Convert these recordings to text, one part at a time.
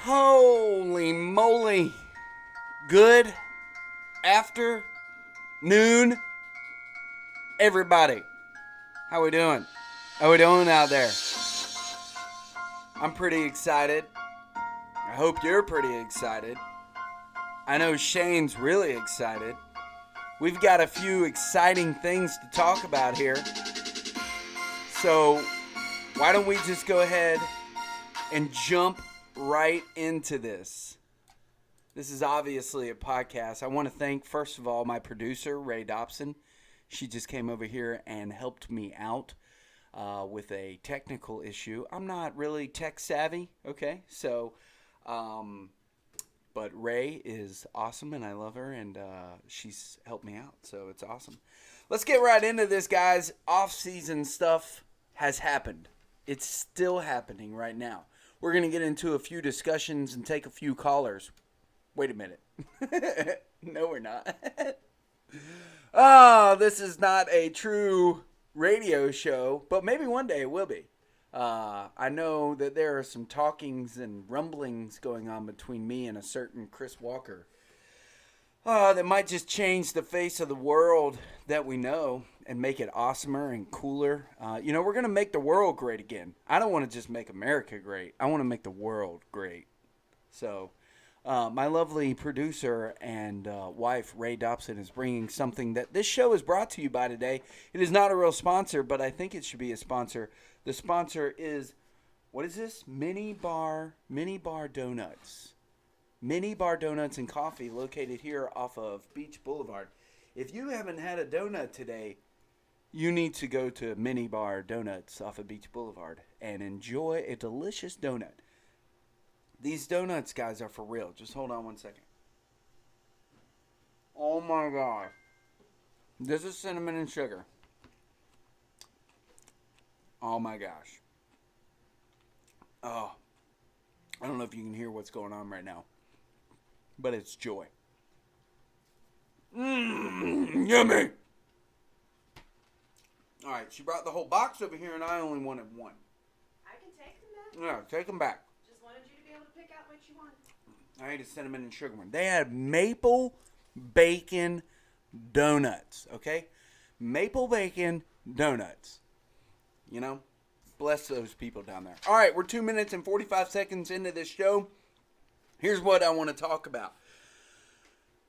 Holy moly. Good afternoon, everybody. How we doing? How we doing out there? I'm pretty excited. I hope you're pretty excited. I know Shane's really excited. We've got a few exciting things to talk about here. So, why don't we just go ahead and jump right into this? This is obviously a podcast. I want to thank, first of all, my producer, Ray Dobson. She just came over here and helped me out with a technical issue. I'm not really tech savvy, okay? So, but Ray is awesome, and I love her, and she's helped me out, so it's awesome. Let's get right into this, guys. Off-season stuff has happened. It's still happening right now. We're going to get into a few discussions and take a few callers. Wait a minute. No, we're not. Oh, this is not a true radio show, but maybe one day it will be. I know that there are some talkings and rumblings going on between me and a certain Chris Walker that might just change the face of the world that we know and make it awesomer and cooler. We're going to make the world great again. I don't want to just make America great. I want to make the world great. So, my lovely producer and wife, Ray Dobson, is bringing something that this show is brought to you by today. It is not a real sponsor, but I think it should be a sponsor. The sponsor is, what is this? Mini Bar Donuts. Mini Bar Donuts and Coffee, located here off of Beach Boulevard. If you haven't had a donut today, you need to go to Mini Bar Donuts off of Beach Boulevard and enjoy a delicious donut. These donuts, guys, are for real. Just hold on one second. Oh my God. This is cinnamon and sugar. Oh my gosh. Oh. I don't know if you can hear what's going on right now, but it's joy. Yummy. All right, she brought the whole box over here, and I only wanted one. I can take them back. Yeah, take them back. Just wanted you to be able to pick out what you wanted. I ate a cinnamon and sugar one. They had maple bacon donuts, okay? Maple bacon donuts. You know, bless those people down there. All right, we're 2 minutes and 45 seconds into this show. Here's what I want to talk about.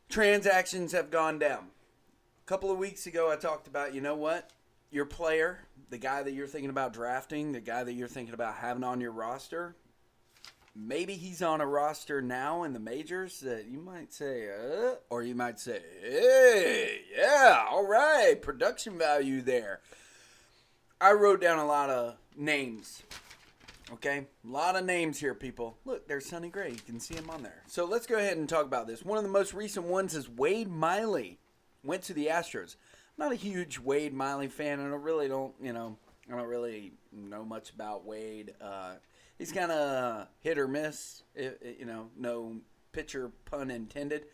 Transactions have gone down. A couple of weeks ago, I talked about, you know what? Your player, the guy that you're thinking about drafting, the guy that you're thinking about having on your roster, maybe he's on a roster now in the majors that you might say, or you might say, hey, yeah, all right, production value there. I wrote down a lot of names, okay? A lot of names here, people. Look, there's Sonny Gray. You can see him on there. So let's go ahead and talk about this. One of the most recent ones is Wade Miley. Went to the Astros. I'm not a huge Wade Miley fan. I don't really know much about Wade. He's kind of hit or miss, no pitcher pun intended.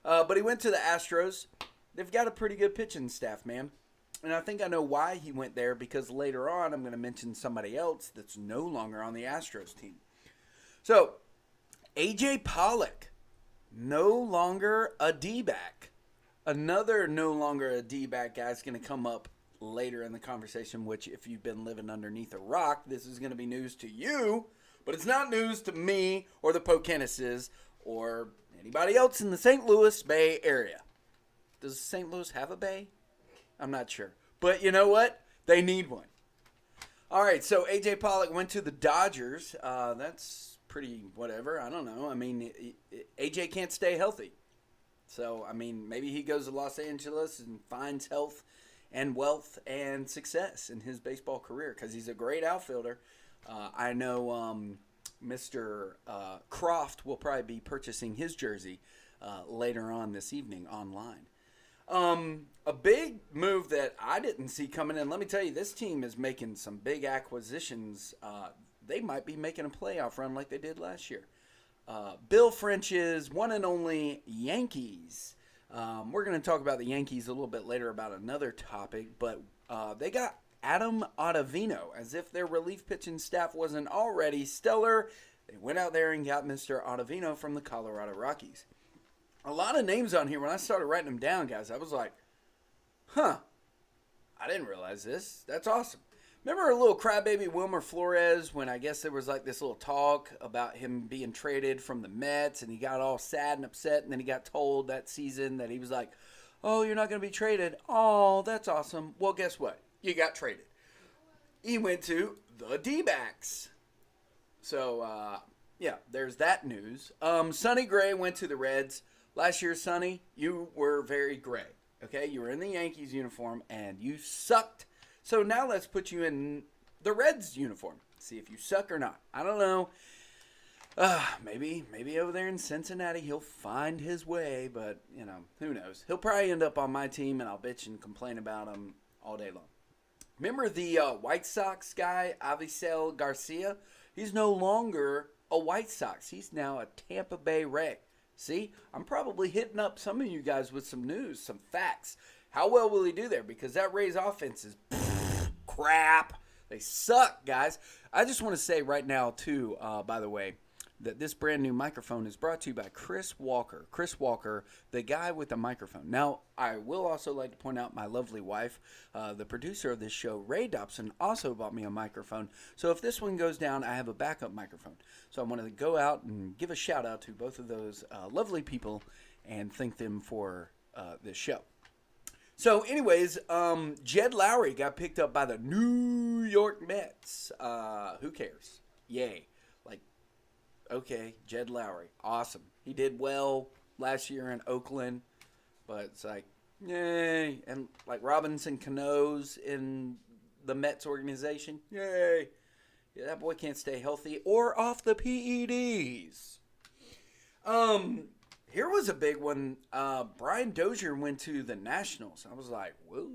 But he went to the Astros. They've got a pretty good pitching staff, man. And I think I know why he went there, because later on I'm going to mention somebody else that's no longer on the Astros team. So, A.J. Pollock, no longer a D-back. Another no longer a D-back guy is going to come up later in the conversation, which if you've been living underneath a rock, this is going to be news to you. But it's not news to me or the Pokeneses or anybody else in the St. Louis Bay area. Does St. Louis have a bay? I'm not sure. But you know what? They need one. All right, so A.J. Pollock went to the Dodgers. That's pretty whatever. I don't know. I mean, A.J. can't stay healthy. So, I mean, maybe he goes to Los Angeles and finds health and wealth and success in his baseball career, because he's a great outfielder. I know Mr. Croft will probably be purchasing his jersey later on this evening online. A big move that I didn't see coming in. Let me tell you, this team is making some big acquisitions. They might be making a playoff run like they did last year. Bill French's one and only Yankees. We're going to talk about the Yankees a little bit later about another topic, but they got Adam Ottavino, as if their relief pitching staff wasn't already stellar. They went out there and got Mr. Ottavino from the Colorado Rockies. A lot of names on here. When I started writing them down, guys, I was like, huh, I didn't realize this. That's awesome. Remember a little crybaby Wilmer Flores when I guess there was like this little talk about him being traded from the Mets, and he got all sad and upset, and then he got told that season that he was like, oh, you're not going to be traded. Oh, that's awesome. Well, guess what? You got traded. He went to the D-backs. So, yeah, there's that news. Sonny Gray went to the Reds. Last year, Sonny, you were very gray. Okay? You were in the Yankees uniform, and you sucked. So now let's put you in the Reds uniform. See if you suck or not. I don't know. Maybe over there in Cincinnati he'll find his way, but, you know, who knows. He'll probably end up on my team, and I'll bitch and complain about him all day long. Remember the White Sox guy, Avisail Garcia? He's no longer a White Sox. He's now a Tampa Bay Ray. See, I'm probably hitting up some of you guys with some news, some facts. How well will he do there? Because that Rays offense is crap. They suck, guys. I just want to say right now, too, by the way, that this brand new microphone is brought to you by Chris Walker. Chris Walker, the guy with the microphone. Now, I will also like to point out my lovely wife, the producer of this show, Ray Dobson, also bought me a microphone. So if this one goes down, I have a backup microphone. So I want to go out and give a shout out to both of those lovely people and thank them for this show. So anyways, Jed Lowry got picked up by the New York Mets. Who cares? Yay. Okay, Jed Lowry. Awesome. He did well last year in Oakland, but it's like, yay. And like Robinson Cano's in the Mets organization, yay. Yeah, that boy can't stay healthy or off the PEDs. Here was a big one. Brian Dozier went to the Nationals. I was like, whoa,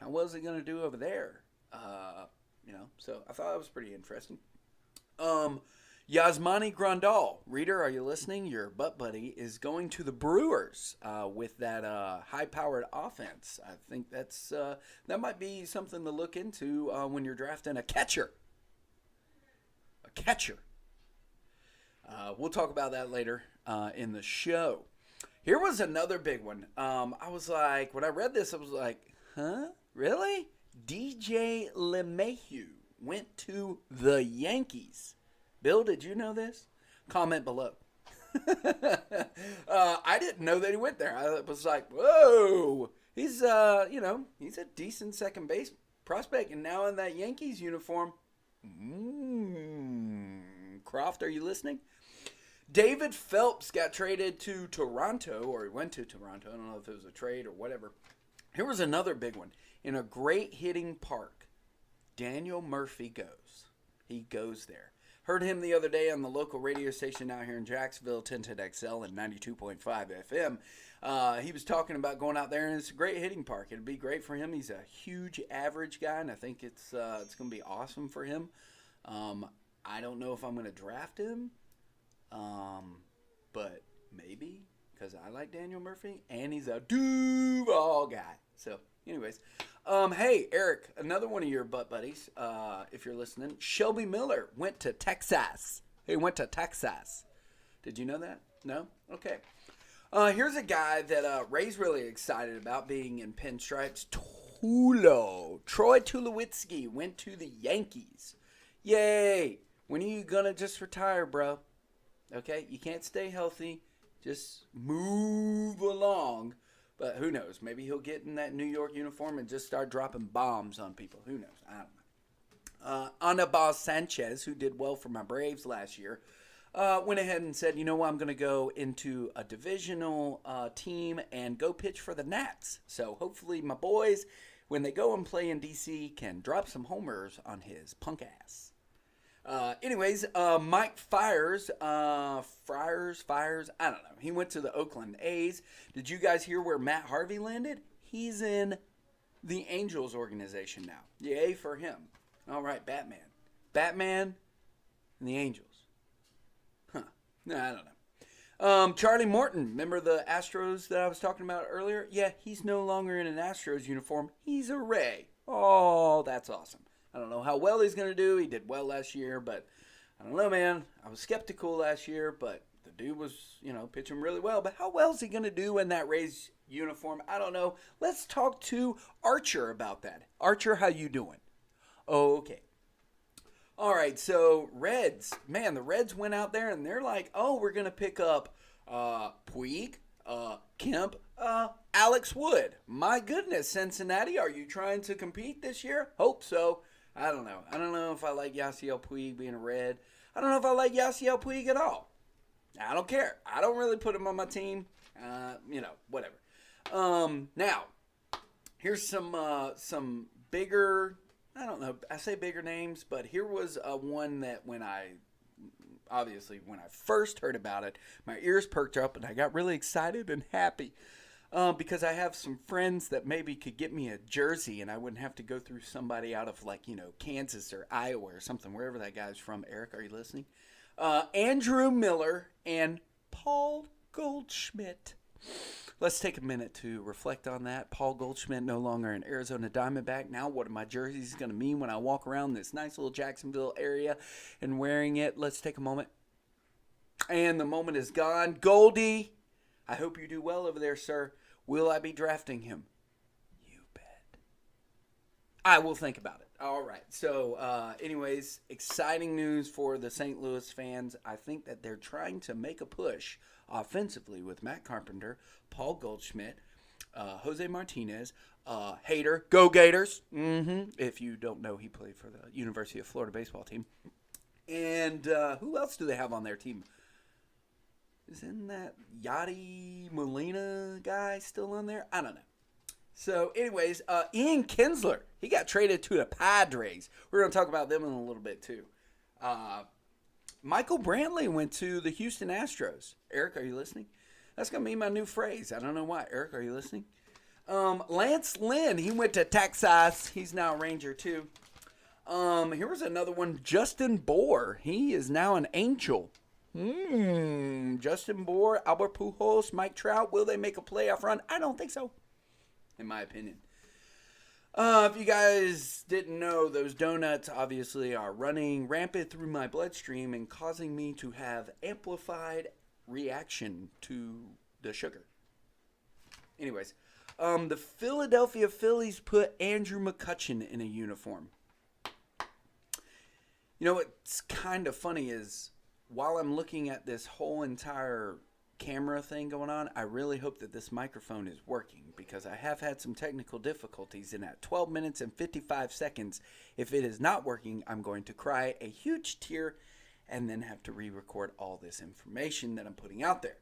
how well is he going to do over there? So I thought that was pretty interesting. Yasmani Grandal, reader, are you listening? Your butt buddy is going to the Brewers with that high-powered offense. I think that might be something to look into when you're drafting a catcher. A catcher. We'll talk about that later in the show. Here was another big one. I was like, when I read this, I was like, huh? Really? DJ LeMahieu went to the Yankees. Bill, did you know this? Comment below. I didn't know that he went there. I was like, whoa. He's he's a decent second base prospect. And now in that Yankees uniform. Croft, are you listening? David Phelps got traded to Toronto, or he went to Toronto. I don't know if it was a trade or whatever. Here was another big one. In a great hitting park, Daniel Murphy goes. He goes there. Heard him the other day on the local radio station out here in Jacksonville, 1010XL and 92.5 FM. He was talking about going out there, and it's a great hitting park. It'd be great for him. He's a huge average guy, and I think it's going to be awesome for him. I don't know if I'm going to draft him, but maybe, because I like Daniel Murphy, and he's a Duval guy. So, anyways. Hey, Eric, another one of your butt buddies, if you're listening, Shelby Miller went to Texas. He went to Texas. Did you know that? No? Okay. Here's a guy that Ray's really excited about being in pinstripes. Troy Tulowitzki went to the Yankees. Yay. When are you going to just retire, bro? Okay? You can't stay healthy. Just move along. But who knows? Maybe he'll get in that New York uniform and just start dropping bombs on people. Who knows? I don't know. Anibal Sanchez, who did well for my Braves last year, went ahead and said, you know what, I'm going to go into a divisional team and go pitch for the Nats. So hopefully my boys, when they go and play in D.C., can drop some homers on his punk ass. Anyways, Mike Fiers, I don't know. He went to the Oakland A's. Did you guys hear where Matt Harvey landed? He's in the Angels organization now. Yay for him. All right, Batman and the Angels. Huh. No, I don't know. Charlie Morton, remember the Astros that I was talking about earlier? Yeah, he's no longer in an Astros uniform. He's a Ray. Oh, that's awesome. I don't know how well he's going to do. He did well last year, but I don't know, man. I was skeptical last year, but the dude was, pitching really well. But how well is he going to do in that Rays uniform? I don't know. Let's talk to Archer about that. Archer, how you doing? Okay. All right, so Reds. Man, the Reds went out there and they're like, oh, we're going to pick up Puig, Kemp, Alex Wood. My goodness, Cincinnati, are you trying to compete this year? Hope so. I don't know. I don't know if I like Yasiel Puig being a Red. I don't know if I like Yasiel Puig at all. I don't care. I don't really put him on my team. Whatever. Now, here's some bigger, I don't know, I say bigger names, but here was one that when I first heard about it, my ears perked up and I got really excited and happy. Because I have some friends that maybe could get me a jersey and I wouldn't have to go through somebody out of Kansas or Iowa or something, wherever that guy's from. Eric, are you listening? Andrew Miller and Paul Goldschmidt. Let's take a minute to reflect on that. Paul Goldschmidt no longer an Arizona Diamondback. Now what are my jerseys going to mean when I walk around this nice little Jacksonville area and wearing it? Let's take a moment. And the moment is gone. Goldie, I hope you do well over there, sir. Will I be drafting him? You bet. I will think about it. All right. So, anyways, exciting news for the St. Louis fans. I think that they're trying to make a push offensively with Matt Carpenter, Paul Goldschmidt, Jose Martinez, Hader. Go Gators. If you don't know, he played for the University of Florida baseball team. And who else do they have on their team? Isn't that Yadi Molina guy still on there? I don't know. So, anyways, Ian Kinsler, he got traded to the Padres. We're going to talk about them in a little bit, too. Michael Brantley went to the Houston Astros. Eric, are you listening? That's going to be my new phrase. I don't know why. Eric, are you listening? Lance Lynn, he went to Texas. He's now a Ranger, too. Here was another one. Justin Bohr, he is now an Angel. Justin Bohr, Albert Pujols, Mike Trout, will they make a playoff run? I don't think so, in my opinion. If you guys didn't know, those donuts obviously are running rampant through my bloodstream and causing me to have amplified reaction to the sugar. Anyways, the Philadelphia Phillies put Andrew McCutchen in a uniform. You know what's kind of funny is, while I'm looking at this whole entire camera thing going on, I really hope that this microphone is working because I have had some technical difficulties, and at 12 minutes and 55 seconds, if it is not working, I'm going to cry a huge tear and then have to re-record all this information that I'm putting out there.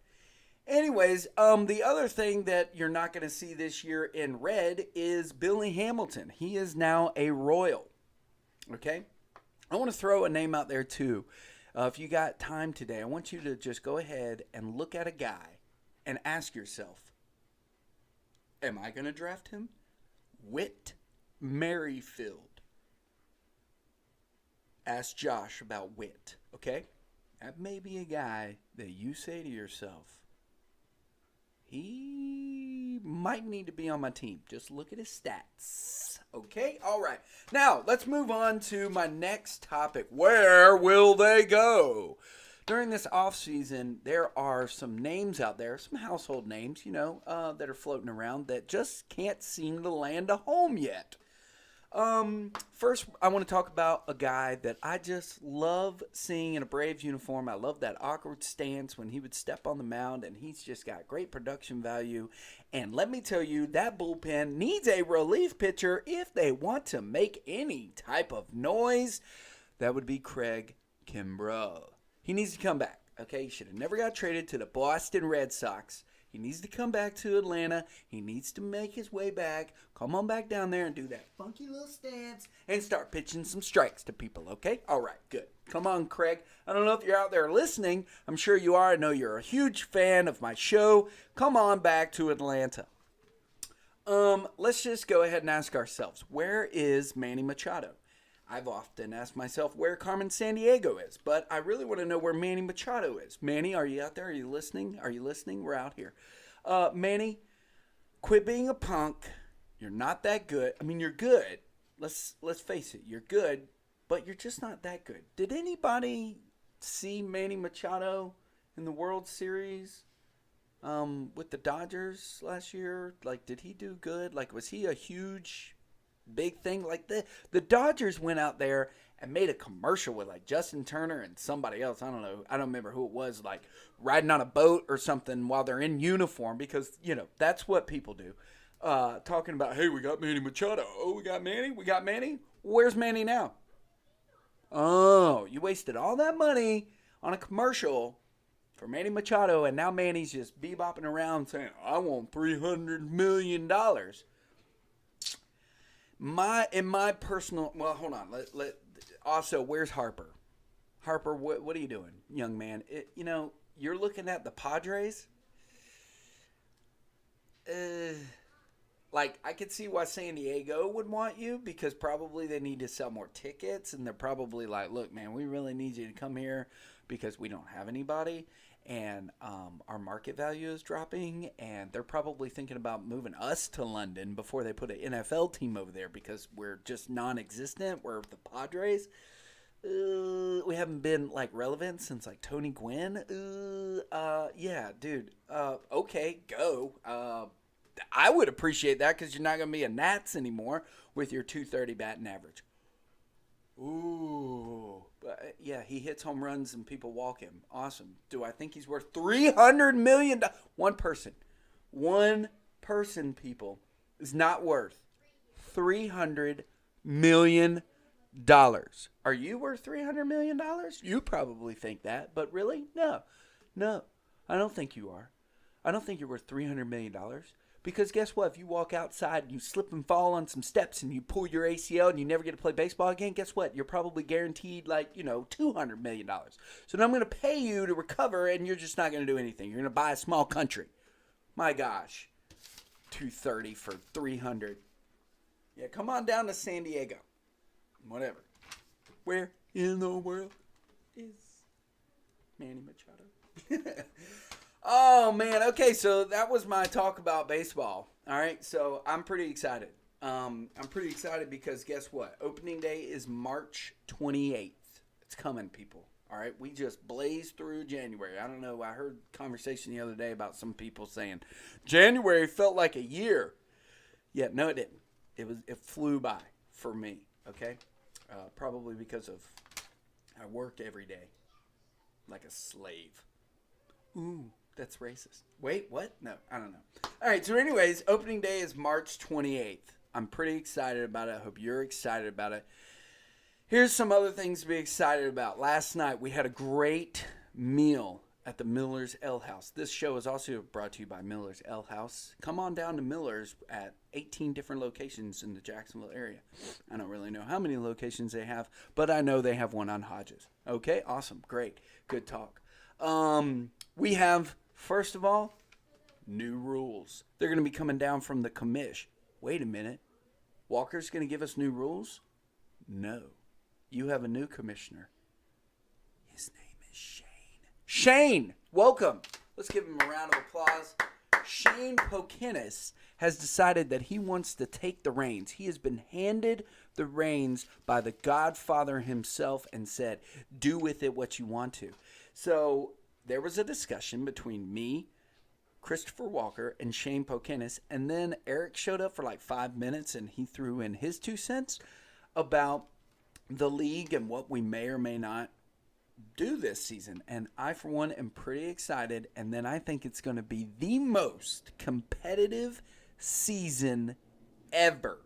Anyways, the other thing that you're not going to see this year in red is Billy Hamilton. He is now a Royal. Okay? I want to throw a name out there too. If you got time today, I want you to just go ahead and look at a guy and ask yourself, am I going to draft him? Whit Merrifield. Ask Josh about Whit, okay? That may be a guy that you say to yourself, he might need to be on my team. Just look at his stats. Okay? All right. Now, let's move on to my next topic. Where will they go? During this offseason, there are some names out there, some household names, that are floating around that just can't seem to land a home yet. First, I want to talk about a guy that I just love seeing in a Braves uniform. I love that awkward stance when he would step on the mound, and he's just got great production value. And let me tell you, that bullpen needs a relief pitcher if they want to make any type of noise. That would be Craig Kimbrell. He needs to come back, okay? He should have never got traded to the Boston Red Sox. He needs to come back to Atlanta. He needs to make his way back. Come on back down there and do that funky little stance and start pitching some strikes to people, okay? All right, good. Come on, Craig. I don't know if you're out there listening. I'm sure you are. I know you're a huge fan of my show. Come on back to Atlanta. Let's just go ahead and ask ourselves, where is Manny Machado? I've often asked myself where Carmen Sandiego is, but I really want to know where Manny Machado is. Manny, are you out there? Are you listening? Are you listening? We're out here. Manny, quit being a punk. You're not that good. I mean, you're good. Let's face it. You're good, but you're just not that good. Did anybody see Manny Machado in the World Series with the Dodgers last year? Like, did he do good? Like, was he a huge, big thing? Like, the Dodgers went out there and made a commercial with, like, Justin Turner and somebody else. I don't know. I don't remember who it was, like, riding on a boat or something while they're in uniform because, you know, that's what people do. Talking about, hey, we got Manny Machado. Oh, we got Manny? We got Manny? Where's Manny now? Oh, you wasted all that money on a commercial for Manny Machado, and now Manny's just bebopping around saying, I want $300 million. In my personal, well, hold on. Also, where's Harper? Harper, what are you doing, young man? You're looking at the Padres. Like, I could see why San Diego would want you because probably they need to sell more tickets. And they're probably like, look, man, we really need you to come here because we don't have anybody. And our market value is dropping. And they're probably thinking about moving us to London before they put an NFL team over there because we're just non-existent. We're the Padres. We haven't been, like, relevant since, like, Tony Gwynn. Yeah, dude. Okay, go. I would appreciate that because you're not going to be a Nats anymore with your .230 batting average. Ooh. But, yeah, he hits home runs and people walk him. Awesome. Do I think he's worth $300 million? One person, people, is not worth $300 million. Are you worth $300 million? You probably think that, but really? No. I don't think you are. I don't think you're worth $300 million. Because guess what? If you walk outside and you slip and fall on some steps and you pull your ACL and you never get to play baseball again, guess what? You're probably guaranteed $200 million. So now I'm going to pay you to recover and you're just not going to do anything. You're going to buy a small country. My gosh. $230 for $300. Yeah, come on down to San Diego. Whatever. Where in the world is Manny Machado? Oh, man. Okay, so that was my talk about baseball. All right, so I'm pretty excited. I'm pretty excited because guess what? Opening day is March 28th. It's coming, people. All right, we just blazed through January. I don't know. I heard a conversation the other day about some people saying January felt like a year. Yeah, no, it didn't. It flew by for me, okay? Probably because I work every day like a slave. Ooh. That's racist. Wait, what? No, I don't know. All right, so anyways, opening day is March 28th. I'm pretty excited about it. I hope you're excited about it. Here's some other things to be excited about. Last night, we had a great meal at the Miller's Ale House. This show is also brought to you by Miller's Ale House. Come on down to Miller's at 18 different locations in the Jacksonville area. I don't really know how many locations they have, but I know they have one on Hodges. Okay, awesome, great, good talk. We have... First of all, new rules. They're going to be coming down from the commish. Wait a minute. Walker's going to give us new rules? No. You have a new commissioner. His name is Shane. Shane, welcome. Let's give him a round of applause. Shane Pokenis has decided that he wants to take the reins. He has been handed the reins by the Godfather himself and said, do with it what you want to. So... there was a discussion between me, Christopher Walker, and Shane Pokenis, and then Eric showed up for like 5 minutes, and he threw in his 2 cents about the league and what we may or may not do this season. And I, for one, am pretty excited, and then I think it's going to be the most competitive season ever.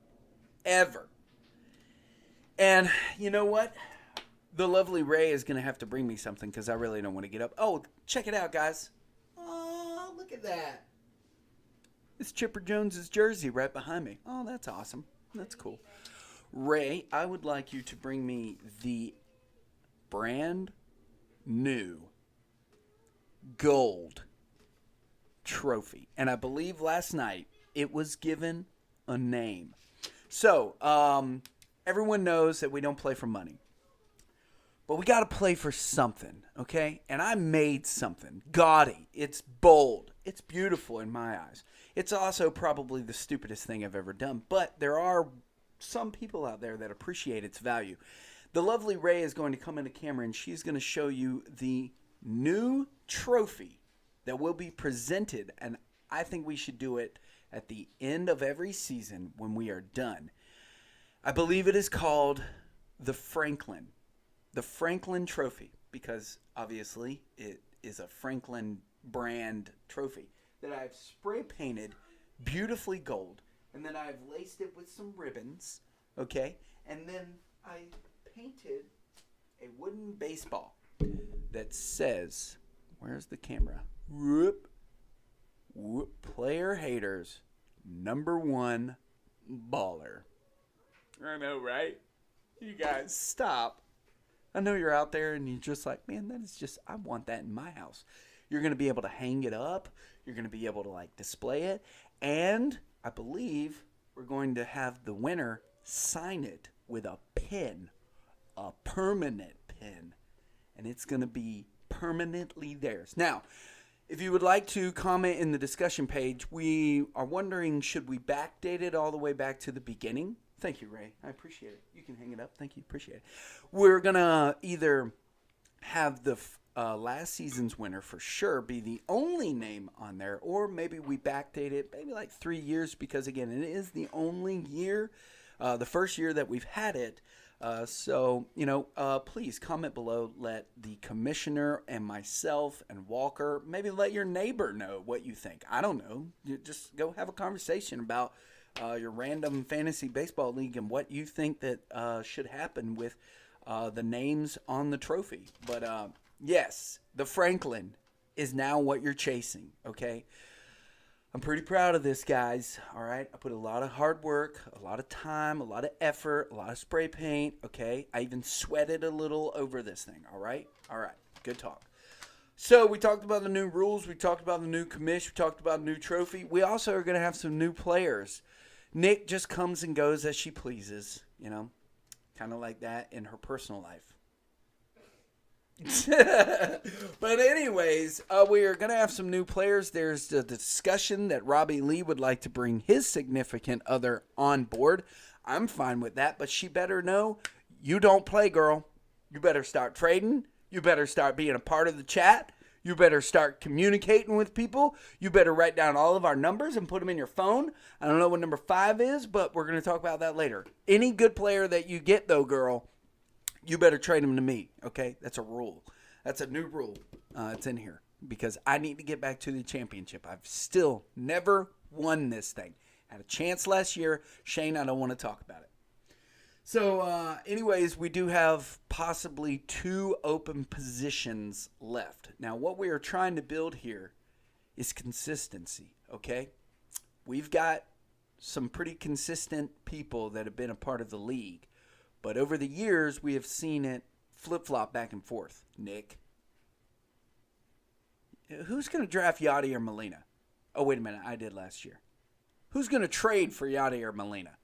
And you know what? The lovely Ray is going to have to bring me something because I really don't want to get up. Oh, check it out, guys. Oh, look at that. It's Chipper Jones's jersey right behind me. Oh, that's awesome. That's cool. Ray, I would like you to bring me the brand new gold trophy. And I believe last night it was given a name. So, everyone knows that we don't play for money. But we got to play for something, okay? And I made something gaudy. It's bold. It's beautiful in my eyes. It's also probably the stupidest thing I've ever done. But there are some people out there that appreciate its value. the lovely Ray is going to come into camera and she's going to show you the new trophy that will be presented. And I think we should do it at the end of every season when we are done. I believe it is called the Franklin Trophy, because obviously it is a Franklin brand trophy that I've spray painted beautifully gold, and then I've laced it with some ribbons, okay? And then I painted a wooden baseball that says, where's the camera? Whoop. Player haters, #1 baller. I know, right? You guys, stop. I know you're out there and you're just like, man, that is just, I want that in my house. You're going to be able to hang it up. You're going to be able to, like, display it. And I believe we're going to have the winner sign it with a pin, a permanent pin. And it's going to be permanently theirs. Now, if you would like to comment in the discussion page, we are wondering, should we backdate it all the way back to the beginning? Thank you, Ray. I appreciate it. You can hang it up. Thank you. Appreciate it. We're going to either have the last season's winner for sure be the only name on there, or maybe we backdate it maybe like 3 years, because, again, it is the only year, the first year that we've had it. So, please comment below. Let the commissioner and myself and Walker, maybe let your neighbor know what you think. I don't know. You just go have a conversation about your random fantasy baseball league and what you think that should happen with the names on the trophy. But, yes, the Franklin is now what you're chasing, okay? I'm pretty proud of this, guys, all right? I put a lot of hard work, a lot of time, a lot of effort, a lot of spray paint, okay? I even sweated a little over this thing, all right? All right, good talk. So we talked about the new rules. We talked about the new commish. We talked about a new trophy. We also are going to have some new players. Nick just comes and goes as she pleases, kind of like that in her personal life. But anyways, we are going to have some new players. There's the discussion that Robbie Lee would like to bring his significant other on board. I'm fine with that, but she better know you don't play, girl. You better start trading. You better start being a part of the chat. You better start communicating with people. You better write down all of our numbers and put them in your phone. I don't know what number 5 is, but we're going to talk about that later. Any good player that you get, though, girl, you better trade them to me, okay? That's a rule. That's a new rule. It's in here because I need to get back to the championship. I've still never won this thing. Had a chance last year. Shane, I don't want to talk about it. So, anyways, we do have possibly 2 open positions left. Now, what we are trying to build here is consistency, okay? We've got some pretty consistent people that have been a part of the league. But over the years, we have seen it flip-flop back and forth. Nick, who's going to draft Yachty or Molina? Oh, wait a minute. I did last year. Who's going to trade for Yachty or Molina?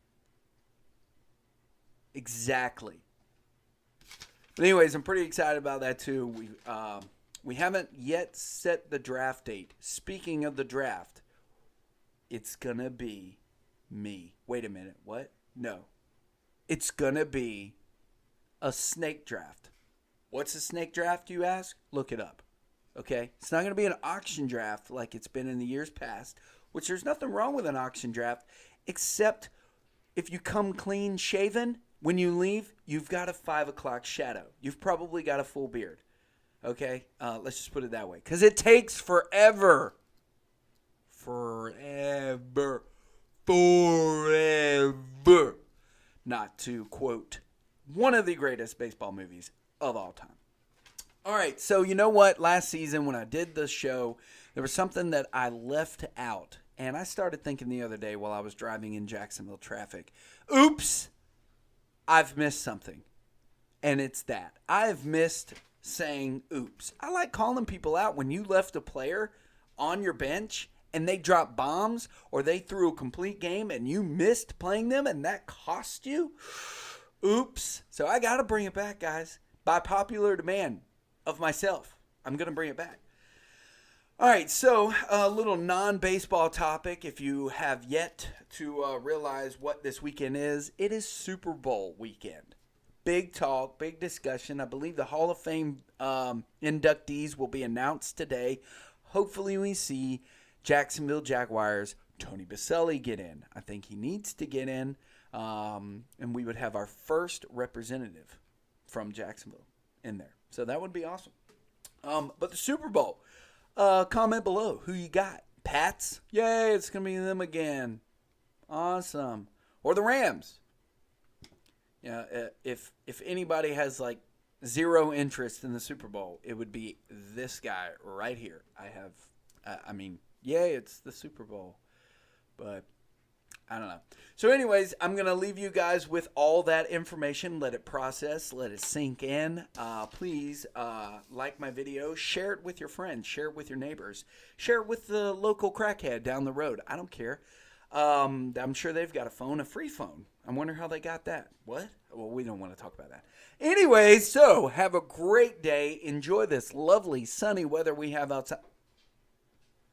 Exactly. But anyways, I'm pretty excited about that too. We haven't yet set the draft date. Speaking of the draft, it's going to be me. Wait a minute. What? No. It's going to be a snake draft. What's a snake draft, you ask? Look it up. Okay? It's not going to be an auction draft like it's been in the years past, which there's nothing wrong with an auction draft, except if you come clean shaven, when you leave, you've got a 5 o'clock shadow. You've probably got a full beard. Okay? Let's just put it that way. Because it takes forever. Forever. Not to quote one of the greatest baseball movies of all time. All right, so you know what? Last season when I did the show, there was something that I left out. And I started thinking the other day while I was driving in Jacksonville traffic, oops, I've missed something. And it's that. I've missed saying oops. I like calling people out when you left a player on your bench and they dropped bombs or they threw a complete game and you missed playing them and that cost you. Oops. So I got to bring it back, guys. By popular demand of myself, I'm going to bring it back. All right, so a little non-baseball topic. If you have yet to realize what this weekend is, it is Super Bowl weekend. big talk, big discussion. I believe the Hall of Fame inductees will be announced today. Hopefully we see Jacksonville Jaguars Tony Baselli get in. I think he needs to get in, and we would have our first representative from Jacksonville in there. So that would be awesome. But the Super Bowl, comment below who you got. Pats? Yay, it's going to be them again. Awesome. Or the Rams. Yeah, if anybody has like zero interest in the Super Bowl, it would be this guy right here. Yay, it's the Super Bowl. But I don't know. So anyways, I'm going to leave you guys with all that information. Let it process. Let it sink in. Please like my video. Share it with your friends. Share it with your neighbors. Share it with the local crackhead down the road. I don't care. I'm sure they've got a free phone. I wonder how they got that. What? Well, we don't want to talk about that. Anyways, so have a great day. Enjoy this lovely sunny weather we have outside.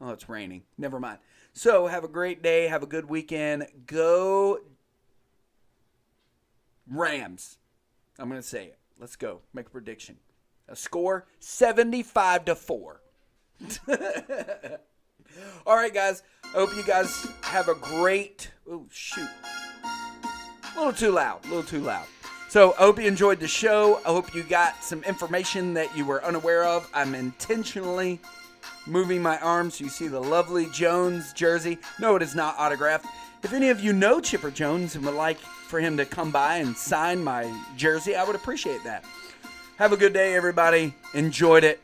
Oh, it's raining. Never mind. So have a great day. Have a good weekend. Go Rams. I'm going to say it. Let's go. Make a prediction. A score 75-4. All right, guys. I hope you guys have a great... Oh, shoot. A little too loud. So I hope you enjoyed the show. I hope you got some information that you were unaware of. I'm intentionally moving my arm so you see the lovely Jones jersey. No, it is not autographed. If any of you know Chipper Jones and would like for him to come by and sign my jersey, I would appreciate that. Have a good day, everybody. Enjoyed it.